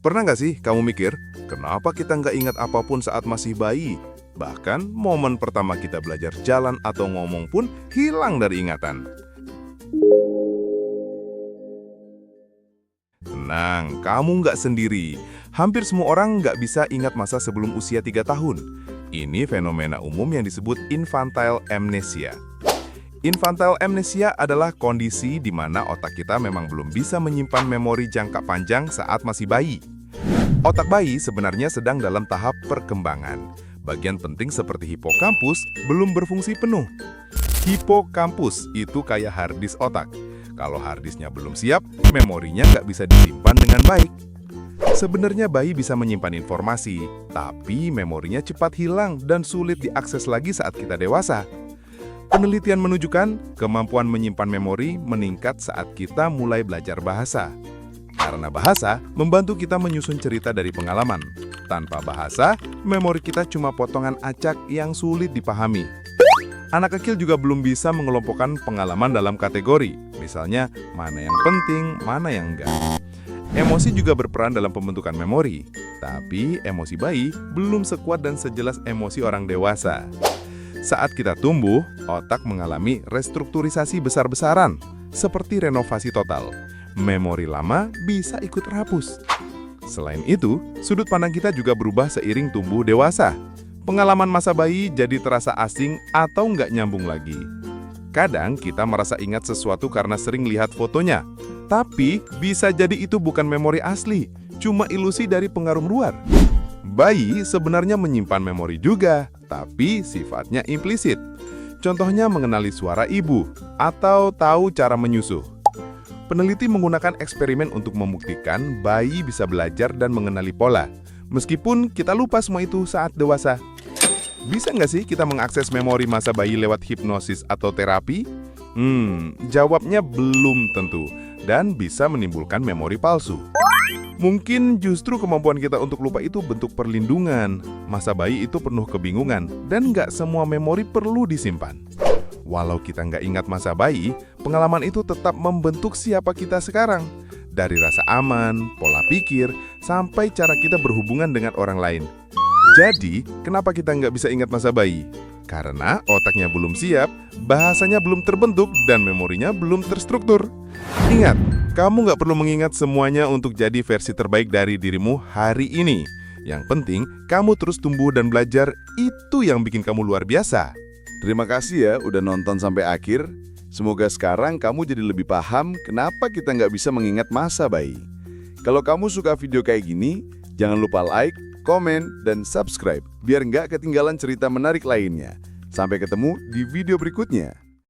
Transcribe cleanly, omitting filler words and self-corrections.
Pernah nggak sih kamu mikir, kenapa kita nggak ingat apapun saat masih bayi? Bahkan momen pertama kita belajar jalan atau ngomong pun hilang dari ingatan. Tenang, kamu nggak sendiri. Hampir semua orang nggak bisa ingat masa sebelum usia 3 tahun. Ini fenomena umum yang disebut infantile amnesia. Infantile amnesia adalah kondisi di mana otak kita memang belum bisa menyimpan memori jangka panjang saat masih bayi. Otak bayi sebenarnya sedang dalam tahap perkembangan. Bagian penting seperti hipokampus belum berfungsi penuh. Hipokampus itu kayak harddisk otak. Kalau harddisknya belum siap, memorinya nggak bisa disimpan dengan baik. Sebenarnya bayi bisa menyimpan informasi, tapi memorinya cepat hilang dan sulit diakses lagi saat kita dewasa. Penelitian menunjukkan kemampuan menyimpan memori meningkat saat kita mulai belajar bahasa. Karena bahasa membantu kita menyusun cerita dari pengalaman. Tanpa bahasa, memori kita cuma potongan acak yang sulit dipahami. Anak kecil juga belum bisa mengelompokkan pengalaman dalam kategori, misalnya mana yang penting, mana yang enggak. Emosi juga berperan dalam pembentukan memori, tapi emosi bayi belum sekuat dan sejelas emosi orang dewasa. Saat kita tumbuh, otak mengalami restrukturisasi besar-besaran, seperti renovasi total. Memori lama bisa ikut terhapus. Selain itu, sudut pandang kita juga berubah seiring tumbuh dewasa. Pengalaman masa bayi jadi terasa asing atau nggak nyambung lagi. Kadang kita merasa ingat sesuatu karena sering lihat fotonya, tapi bisa jadi itu bukan memori asli, cuma ilusi dari pengaruh luar. Bayi sebenarnya menyimpan memori juga, tapi sifatnya implisit. Contohnya mengenali suara ibu atau tahu cara menyusuh. Peneliti menggunakan eksperimen untuk membuktikan bayi bisa belajar dan mengenali pola, meskipun kita lupa semua itu saat dewasa. Bisa nggak sih kita mengakses memori masa bayi lewat hipnosis atau terapi? Jawabnya belum tentu, dan bisa menimbulkan memori palsu. Mungkin justru kemampuan kita untuk lupa itu bentuk perlindungan. Masa bayi itu penuh kebingungan, dan nggak semua memori perlu disimpan. Walau kita nggak ingat masa bayi, pengalaman itu tetap membentuk siapa kita sekarang. Dari rasa aman, pola pikir, sampai cara kita berhubungan dengan orang lain. Jadi, kenapa kita nggak bisa ingat masa bayi? Karena otaknya belum siap, bahasanya belum terbentuk, dan memorinya belum terstruktur. Ingat, kamu nggak perlu mengingat semuanya untuk jadi versi terbaik dari dirimu hari ini. Yang penting, kamu terus tumbuh dan belajar, itu yang bikin kamu luar biasa. Terima kasih ya udah nonton sampai akhir. Semoga sekarang kamu jadi lebih paham kenapa kita nggak bisa mengingat masa bayi. Kalau kamu suka video kayak gini, jangan lupa like, komen, dan subscribe biar nggak ketinggalan cerita menarik lainnya. Sampai ketemu di video berikutnya.